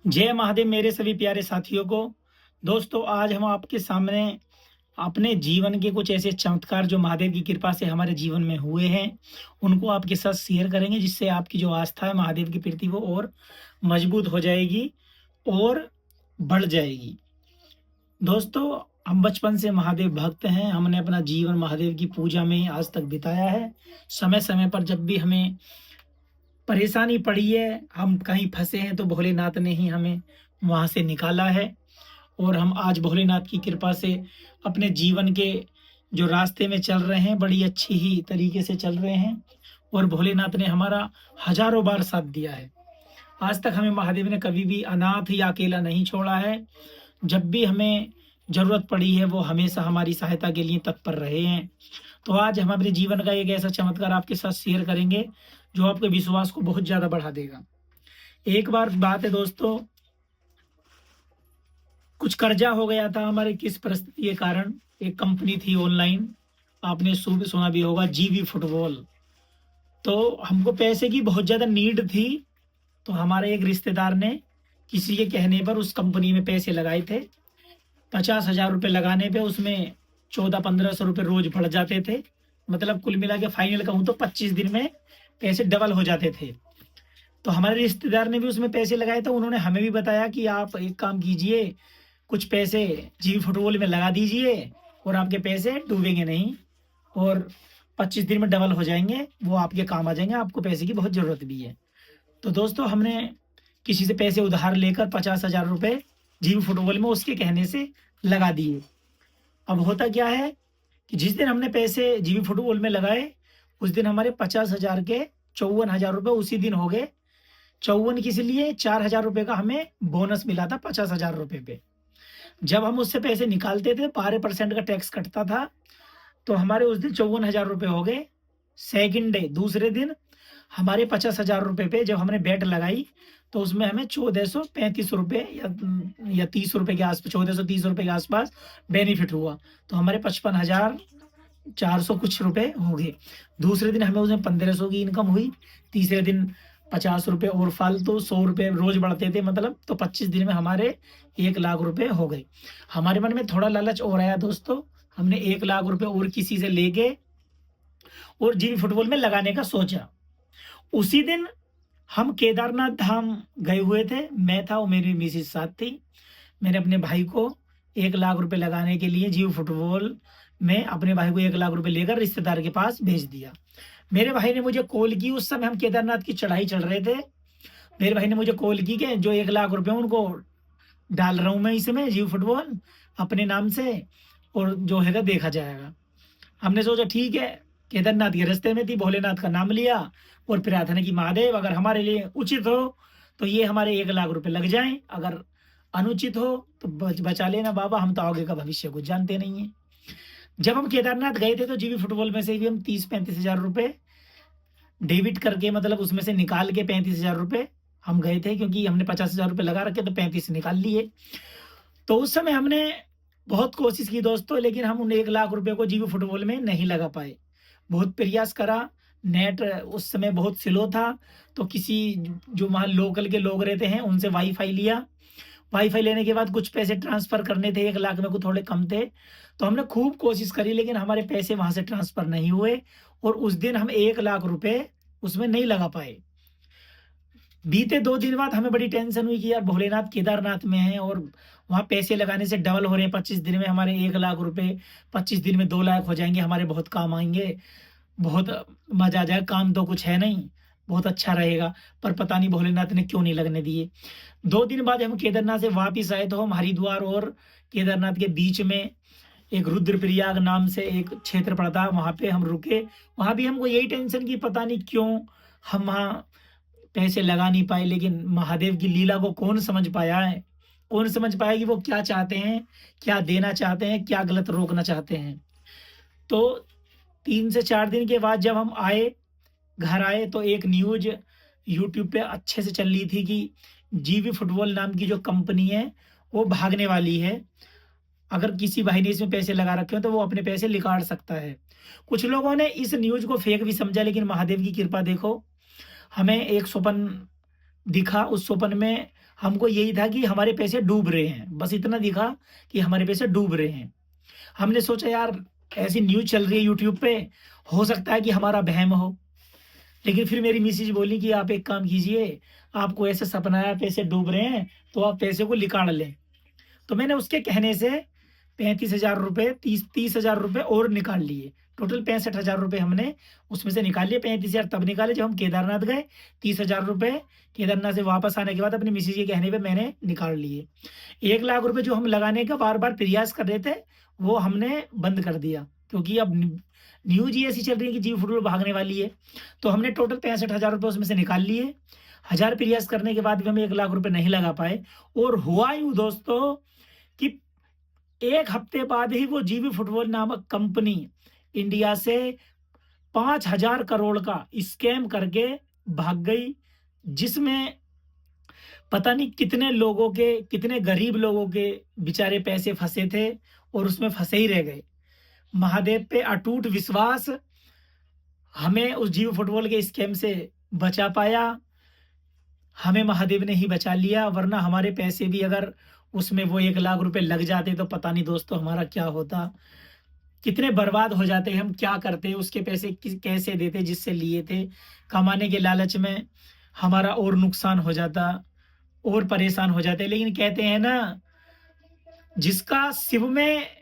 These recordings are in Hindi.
जय महादेव मेरे सभी प्यारे साथियों को। दोस्तों, आज हम आपके सामने अपने जीवन के कुछ ऐसे चमत्कार जो महादेव की कृपा से हमारे जीवन में हुए हैं, उनको आपके साथ शेयर करेंगे, जिससे आपकी जो आस्था है महादेव के प्रति वो और मजबूत हो जाएगी और बढ़ जाएगी। दोस्तों, हम बचपन से महादेव भक्त हैं। हमने अपना जीवन महादेव की पूजा में आज तक बिताया है। समय-समय पर जब भी हमें परेशानी पड़ी है, हम कहीं फँसे हैं, तो भोलेनाथ ने ही हमें वहाँ से निकाला है और हम आज भोलेनाथ की कृपा से अपने जीवन के जो रास्ते में चल रहे हैं, बड़ी अच्छी ही तरीके से चल रहे हैं और भोलेनाथ ने हमारा हज़ारों बार साथ दिया है। आज तक हमें महादेव ने कभी भी अनाथ या अकेला नहीं छोड़ा है। जब भी हमें ज़रूरत पड़ी है, वो हमेशा हमारी सहायता के लिए तत्पर रहे हैं। तो आज हम अपने जीवन का एक ऐसा चमत्कार आपके साथ शेयर करेंगे, जो आपके विश्वास को बहुत ज़्यादा बढ़ा देगा। एक बार बात है दोस्तों, कुछ कर्जा हो गया था हमारे किस परिस्थिति के कारण। एक कंपनी थी ऑनलाइन, आपने सुना भी होगा, जीवी फुटबॉल। तो हमको पैसे की बहुत ज़्यादा नीड थी, तो हमारे एक रिश्तेदार ने किसी के कहने पर उस कंपनी में पैसे लगाए थे। 50,000 रुपए लगाने पे उसमें 14-1500 रुपए रोज़ बढ़ जाते थे। मतलब कुल मिला के फाइनल कहूँ तो 25 दिन में पैसे डबल हो जाते थे। तो हमारे रिश्तेदार ने भी उसमें पैसे लगाए, तो उन्होंने हमें भी बताया कि आप एक काम कीजिए, कुछ पैसे जीवी फुटबॉल में लगा दीजिए और आपके पैसे डूबेंगे नहीं और 25 दिन में डबल हो जाएँगे, वो आपके काम आ जाएँगे, आपको पैसे की बहुत ज़रूरत भी है। तो दोस्तों, हमने किसी से पैसे उधार लेकर 50,000 रुपए जीवी फुटबॉल में उसके कहने से लगा दिए। अब होता क्या है कि जिस दिन हमने पैसे जीवी फुटबॉल में लगाए, उस दिन हमारे 50,000 के 54,000 रुपए उसी दिन हो गए। 54 किस लिए, 4,000 रुपए का हमें बोनस मिला था 50,000 रुपए पे। जब हम उससे पैसे निकालते थे, 12% का टैक्स कटता था, तो हमारे उस दिन 54,000 रुपए हो गए। सेकंड डे, दूसरे दिन हमारे 50,000 रुपए पे जब हमने बेट लगाई, तो उसमें हमें 1435 रुपए या 30 रुपए के आस-पास, 1430 रुपए के आस-पास बेनिफिट हुआ। तो हमारे 55,400 कुछ रुपए हो गए। दूसरे दिन हमें उसमें 1500 की इनकम हुई। तीसरे दिन 50 रुपए और फालतू 100 रुपए रोज़ बढ़ते थे, मतलब तो 25 दिन में हमारे 1 लाख रुपए हो गए। हमारे मन में थोड़ा लालच और आया दोस्तों, हमने 1 लाख रुपए और किसी से लेके और जीवी फुटबॉल में लगाने का सोचा। उसी दिन हम केदारनाथ धाम गए हुए थे। मैं था और मेरी मिसेज़ साथ थी। मैंने अपने भाई को 1 लाख रुपए लगाने के लिए जीव फुटबॉल में अपने भाई को 1 लाख रुपए लेकर रिश्तेदार के पास भेज दिया। मेरे भाई ने मुझे कॉल की, उस समय हम केदारनाथ की चढ़ाई चढ़ रहे थे। मेरे भाई ने मुझे कॉल की कि जो 1 लाख रुपए उनको डाल रहा हूँ मैं इसमें जीव फुटबॉल अपने नाम से, और जो हैगा देखा जाएगा। हमने सोचा ठीक है, केदारनाथ के रास्ते में थी, भोलेनाथ का नाम लिया और प्रार्थना की, महादेव अगर हमारे लिए उचित हो तो ये हमारे 1 लाख रुपए लग जाएँ, अगर अनुचित हो तो बचा लेना बाबा, हम तो आगे का भविष्य कुछ जानते नहीं हैं। जब हम केदारनाथ गए थे, तो जीवी फुटबॉल में से भी हम 30-35 हज़ार रुपए डेबिट करके, मतलब उसमें से निकाल के 35,000 रुपए हम गए थे, क्योंकि हमने 50,000 रुपए लगा रखे तो 35 निकाल लिए। तो उस समय हमने बहुत कोशिश की दोस्तों, लेकिन हम उन 1 लाख रुपए को जीवी फुटबॉल में नहीं लगा पाए। बहुत प्रयास करा, नेट उस समय बहुत स्लो था, तो किसी जो वहाँ लोकल के लोग रहते हैं, उनसे वाईफ़ाई लिया। वाईफ़ाई लेने के बाद कुछ पैसे ट्रांसफ़र करने थे, 1 लाख में को थोड़े कम थे, तो हमने खूब कोशिश करी, लेकिन हमारे पैसे वहाँ से ट्रांसफ़र नहीं हुए और उस दिन हम 1 लाख रुपए उसमें नहीं लगा पाए। बीते 2 दिन बाद हमें बड़ी टेंशन हुई कि यार भोलेनाथ केदारनाथ में हैं और वहाँ पैसे लगाने से डबल हो रहे हैं। 25 दिन में हमारे 1 लाख रुपए, 25 दिन में 2 लाख हो जाएँगे, हमारे बहुत काम आएँगे, बहुत मज़ा आ जाएगा, काम तो कुछ है नहीं, बहुत अच्छा रहेगा। पर पता नहीं भोलेनाथ ने क्यों नहीं लगने दिए। 2 दिन बाद हम केदारनाथ से वापिस आए, तो हम हरिद्वार और केदारनाथ के बीच में एक रुद्रप्रयाग नाम से एक क्षेत्र पड़ता है, वहाँ पे हम रुके। वहाँ भी हमको यही टेंशन कि पता नहीं क्यों हम वहाँ पैसे लगा नहीं पाए, लेकिन महादेव की लीला को कौन समझ पाया है? कौन समझ पाया कि वो क्या चाहते हैं, क्या देना चाहते हैं, क्या गलत रोकना चाहते हैं? तो 3 से 4 दिन के बाद जब हम आए, घर आए, तो एक न्यूज़ यूट्यूब पे अच्छे से चल रही थी कि जीवी फुटबॉल नाम की जो कंपनी है, वो भागने वाली है। अगर किसी भाई ने इसमें पैसे लगा रखे हो, तो वो अपने पैसे निकाल सकता है। कुछ लोगों ने इस न्यूज़ को फेक भी समझा, लेकिन महादेव की कृपा देखो, हमें एक स्वप्न दिखा, उस स्वप्न में हमको यही था कि हमारे पैसे डूब रहे हैं, बस इतना दिखा कि हमारे पैसे डूब रहे हैं। हमने सोचा यार ऐसी न्यूज़ चल रही है यूट्यूब पे, हो सकता है कि हमारा वहम हो। लेकिन फिर मेरी मिसेज बोली कि आप एक काम कीजिए, आपको ऐसे सपना है पैसे डूब रहे हैं, तो आप पैसे को निकाल लें। तो मैंने उसके कहने से 35,000 रुपये 30,000 रुपये और निकाल लिए। टोटल 65,000 रुपये हमने उसमें से निकाल लिए। 35,000 तब निकाले जब हम केदारनाथ गए। 30,000 रुपये केदारनाथ से वापस आने के बाद अपनी मिसेज के कहने पे मैंने निकाल लिए। 1 लाख रुपये जो हम लगाने का बार-बार प्रयास कर रहे थे, वो हमने बंद कर दिया, क्योंकि अब न्यूज़ ही ऐसी चल रही है कि जीव फुटबॉल भागने वाली है। तो हमने टोटल 65,000 रुपये उसमें से निकाल लिए। 1000 प्रयास करने के बाद भी हम 1 लाख रुपये नहीं लगा पाए। और हुआ यूँ दोस्तों कि 1 हफ्ते बाद ही वो जीवी फुटबॉल नामक कंपनी इंडिया से 5,000 करोड़ का स्कैम करके भाग गई, जिसमें पता नहीं कितने लोगों के, कितने गरीब लोगों के बेचारे पैसे फँसे थे और उसमें फँसे ही रह गए। महादेव पे अटूट विश्वास हमें उस जीव फुटबॉल के स्कैम से बचा पाया। हमें महादेव ने ही बचा लिया, वरना हमारे पैसे भी अगर उसमें वो 1 लाख रुपए लग जाते तो पता नहीं दोस्तों हमारा क्या होता। कितने बर्बाद हो जाते, हम क्या करते, उसके पैसे कैसे देते जिससे लिए थे। कमाने के लालच में हमारा और नुकसान हो जाता, और परेशान हो जाते। लेकिन कहते हैं ना, जिसका शिव में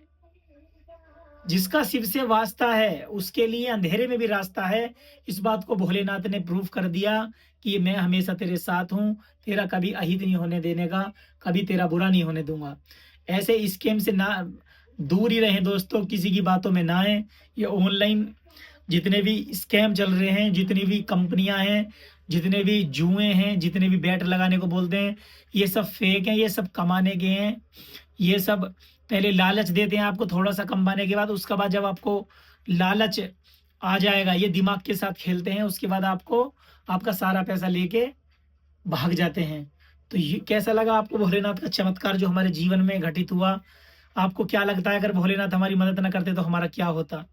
जिसका शिव से वास्ता है उसके लिए अंधेरे में भी रास्ता है। इस बात को भोलेनाथ ने प्रूव कर दिया कि मैं हमेशा तेरे साथ हूँ, तेरा कभी अहित नहीं होने देने का, कभी तेरा बुरा नहीं होने दूंगा। ऐसे स्कैम से ना दूर ही रहें दोस्तों, किसी की बातों में ना आए। ये ऑनलाइन जितने भी स्कैम चल रहे हैं, जितनी भी कंपनियां हैं, जितने भी जुए हैं, जितने भी बैट लगाने को बोलते हैं, ये सब फेक हैं, ये सब कमाने के हैं। ये सब पहले लालच देते हैं आपको थोड़ा सा कमाने के बाद, उसके बाद जब आपको लालच आ जाएगा, ये दिमाग के साथ खेलते हैं, उसके बाद आपको आपका सारा पैसा लेके भाग जाते हैं। तो ये कैसा लगा आपको भोलेनाथ का चमत्कार जो हमारे जीवन में घटित हुआ? आपको क्या लगता है अगर भोलेनाथ हमारी मदद ना करते तो हमारा क्या होता?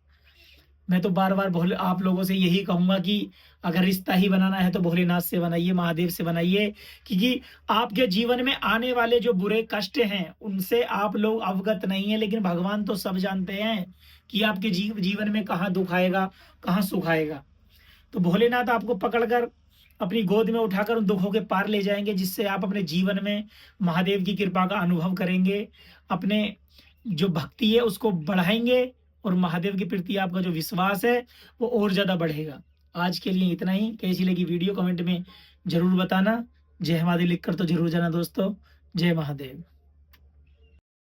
मैं तो बार-बार भोले आप लोगों से यही कहूँगा कि अगर रिश्ता ही बनाना है तो भोलेनाथ से बनाइए, महादेव से बनाइए, क्योंकि आपके जीवन में आने वाले जो बुरे कष्ट हैं, उनसे आप लोग अवगत नहीं हैं, लेकिन भगवान तो सब जानते हैं कि आपके जीवन में कहाँ दुःख आएगा, कहाँ सुख आएगा। तो भोलेनाथ आपको पकड़कर अपनी गोद में उठाकर उन दुखों के पार ले जाएँगे, जिससे आप अपने जीवन में महादेव की कृपा का अनुभव करेंगे। अपने जो भक्ति है उसको बढ़ाएँगे और महादेव के प्रति आपका जो विश्वास है वो और ज़्यादा बढ़ेगा। आज के लिए इतना ही। कैसी लगी वीडियो कमेंट में ज़रूर बताना। जय महादेव लिखकर तो ज़रूर जाना दोस्तों। जय महादेव।